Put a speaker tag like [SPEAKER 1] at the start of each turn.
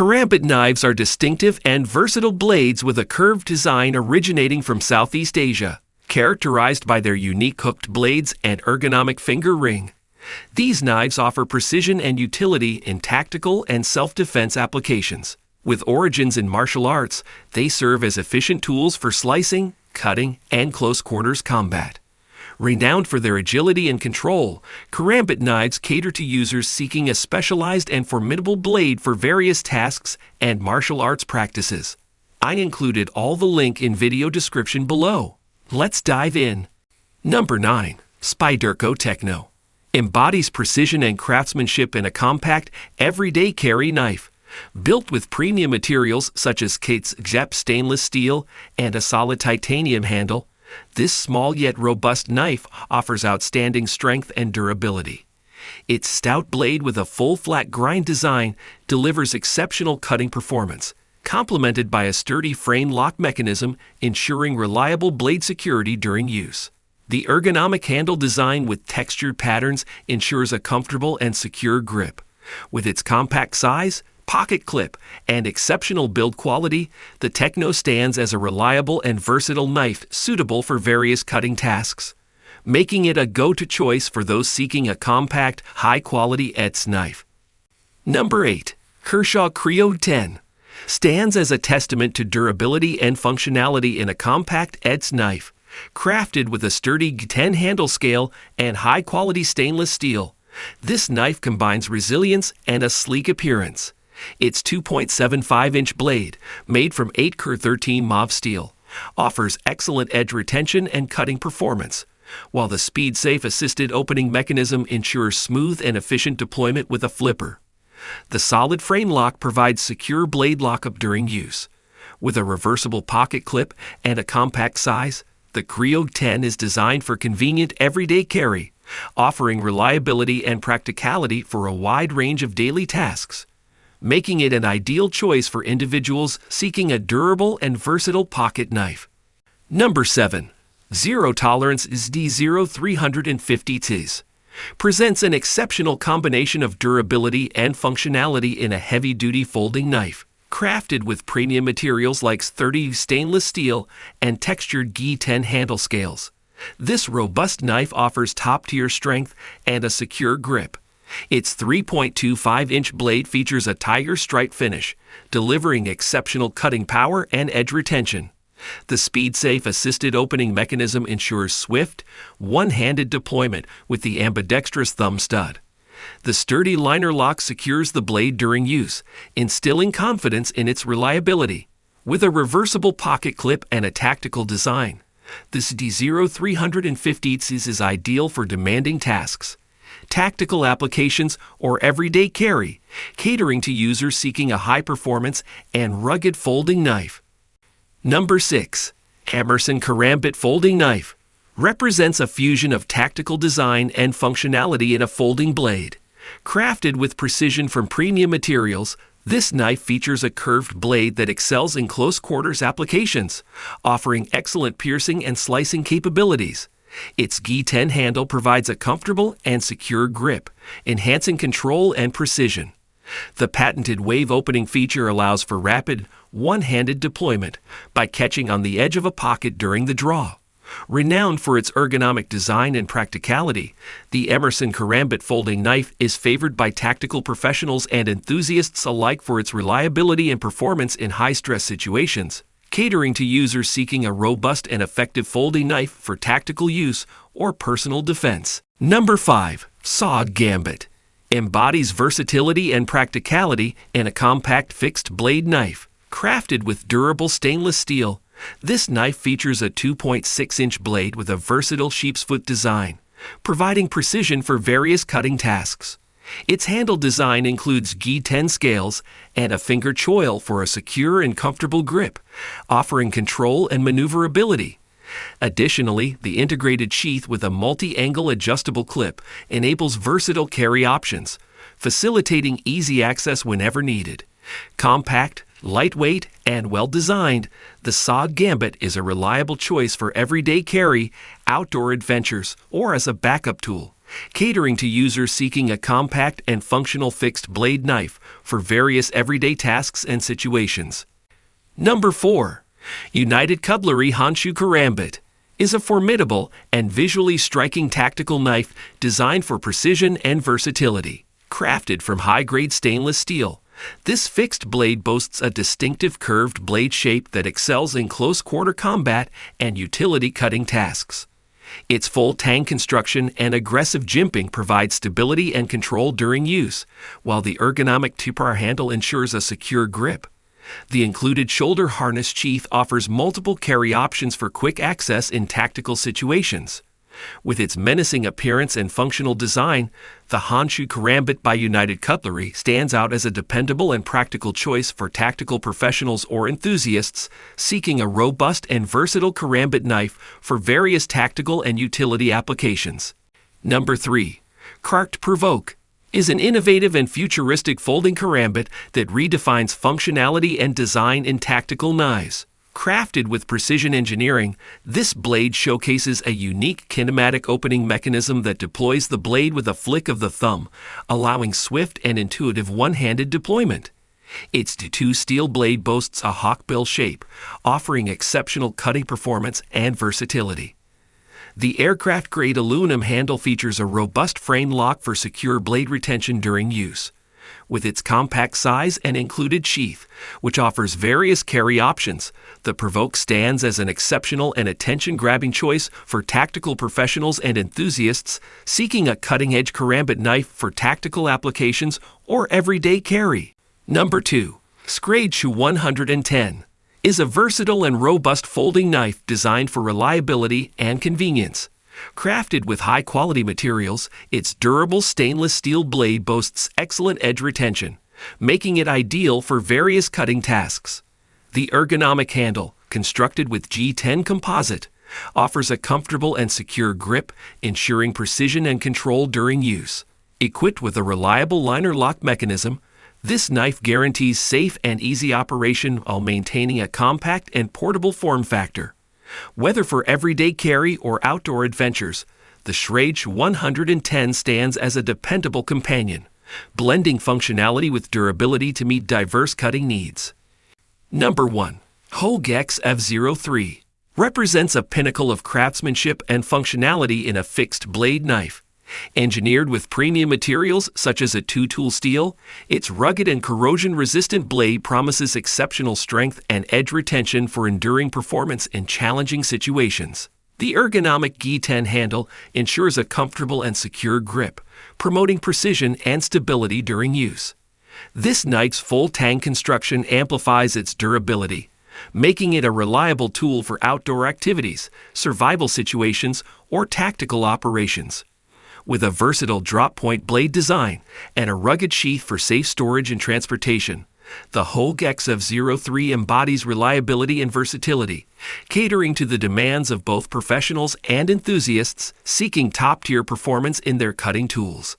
[SPEAKER 1] Karambit knives are distinctive and versatile blades with a curved design originating from Southeast Asia, characterized by their unique hooked blades and ergonomic finger ring. These knives offer precision and utility in tactical and self-defense applications. With origins in martial arts, they serve as efficient tools for slicing, cutting, and close-quarters combat. Renowned for their agility and control, Karambit knives cater to users seeking a specialized and formidable blade for various tasks and martial arts practices. I included all the link in video description below. Let's dive in. Number 9. Spyderco Techno. Embodies precision and craftsmanship in a compact, everyday carry knife. Built with premium materials such as Krkt stainless steel and a solid titanium handle, this small yet robust knife offers outstanding strength and durability. Its stout blade with a full flat grind design delivers exceptional cutting performance, complemented by a sturdy frame lock mechanism ensuring reliable blade security during use. The ergonomic handle design with textured patterns ensures a comfortable and secure grip. With its compact size, pocket clip, and exceptional build quality, the Techno stands as a reliable and versatile knife suitable for various cutting tasks, making it a go-to choice for those seeking a compact, high-quality edge knife. Number 8. Kershaw Cryo 10. Stands as a testament to durability and functionality in a compact edge knife. Crafted with a sturdy 10 handle scale and high-quality stainless steel, this knife combines resilience and a sleek appearance. Its 2.75-inch blade, made from 8K13 mauve steel, offers excellent edge retention and cutting performance, while the speed-safe assisted opening mechanism ensures smooth and efficient deployment with a flipper. The solid frame lock provides secure blade lockup during use. With a reversible pocket clip and a compact size, the Cryo 10 is designed for convenient everyday carry, offering reliability and practicality for a wide range of daily tasks, making it an ideal choice for individuals seeking a durable and versatile pocket knife. Number 7. Zero Tolerance SD0350 presents an exceptional combination of durability and functionality in a heavy-duty folding knife. Crafted with premium materials like 30 stainless steel and textured Gi-10 handle scales, this robust knife offers top-tier strength and a secure grip. Its 3.25-inch blade features a tiger stripe finish, delivering exceptional cutting power and edge retention. The speed-safe assisted opening mechanism ensures swift, one-handed deployment with the ambidextrous thumb stud. The sturdy liner lock secures the blade during use, instilling confidence in its reliability. With a reversible pocket clip and a tactical design, this SD0350 is ideal for demanding tasks, tactical applications, or everyday carry, catering to users seeking a high-performance and rugged folding knife. Number 6. Emerson Karambit Folding Knife represents a fusion of tactical design and functionality in a folding blade. Crafted with precision from premium materials, this knife features a curved blade that excels in close-quarters applications, offering excellent piercing and slicing capabilities. Its Gi-10 handle provides a comfortable and secure grip, enhancing control and precision. The patented wave opening feature allows for rapid, one-handed deployment by catching on the edge of a pocket during the draw. Renowned for its ergonomic design and practicality, the Emerson Karambit folding knife is favored by tactical professionals and enthusiasts alike for its reliability and performance in high-stress situations, catering to users seeking a robust and effective folding knife for tactical use or personal defense. Number 5. Hogue Gambit embodies versatility and practicality in a compact fixed blade knife. Crafted with durable stainless steel, this knife features a 2.6-inch blade with a versatile sheepsfoot design, providing precision for various cutting tasks. Its handle design includes Gi-10 scales and a finger choil for a secure and comfortable grip, offering control and maneuverability. Additionally, the integrated sheath with a multi-angle adjustable clip enables versatile carry options, facilitating easy access whenever needed. Compact, lightweight, and well-designed, the Hogue Gambit is a reliable choice for everyday carry, outdoor adventures, or as a backup tool, catering to users seeking a compact and functional fixed blade knife for various everyday tasks and situations. Number 4. United Cutlery Honshu Karambit is a formidable and visually striking tactical knife designed for precision and versatility. Crafted from high-grade stainless steel, this fixed blade boasts a distinctive curved blade shape that excels in close-quarter combat and utility cutting tasks. Its full tang construction and aggressive jimping provide stability and control during use, while the ergonomic two-par handle ensures a secure grip. The included shoulder harness sheath offers multiple carry options for quick access in tactical situations. With its menacing appearance and functional design, the Honshu Karambit by United Cutlery stands out as a dependable and practical choice for tactical professionals or enthusiasts seeking a robust and versatile karambit knife for various tactical and utility applications. Number 3. Krkt Provoke is an innovative and futuristic folding karambit that redefines functionality and design in tactical knives. Crafted with precision engineering, this blade showcases a unique kinematic opening mechanism that deploys the blade with a flick of the thumb, allowing swift and intuitive one-handed deployment. Its two steel blade boasts a hawkbill shape, offering exceptional cutting performance and versatility. The aircraft-grade aluminum handle features a robust frame lock for secure blade retention during use. With its compact size and included sheath, which offers various carry options, the Provoke stands as an exceptional and attention-grabbing choice for tactical professionals and enthusiasts seeking a cutting-edge karambit knife for tactical applications or everyday carry. Number 2. Schrade 110 is a versatile and robust folding knife designed for reliability and convenience. Crafted with high-quality materials, its durable stainless steel blade boasts excellent edge retention, making it ideal for various cutting tasks. The ergonomic handle, constructed with G10 composite, offers a comfortable and secure grip, ensuring precision and control during use. Equipped with a reliable liner lock mechanism, this knife guarantees safe and easy operation while maintaining a compact and portable form factor. Whether for everyday carry or outdoor adventures, the Schrade 110 stands as a dependable companion, blending functionality with durability to meet diverse cutting needs. Number 1. Hogue XF03 represents a pinnacle of craftsmanship and functionality in a fixed blade knife. Engineered with premium materials such as a two-tool steel, its rugged and corrosion-resistant blade promises exceptional strength and edge retention for enduring performance in challenging situations. The ergonomic G10 handle ensures a comfortable and secure grip, promoting precision and stability during use. This knife's full tang construction amplifies its durability, making it a reliable tool for outdoor activities, survival situations, or tactical operations. With a versatile drop-point blade design and a rugged sheath for safe storage and transportation, the Hogue XF03 embodies reliability and versatility, catering to the demands of both professionals and enthusiasts seeking top-tier performance in their cutting tools.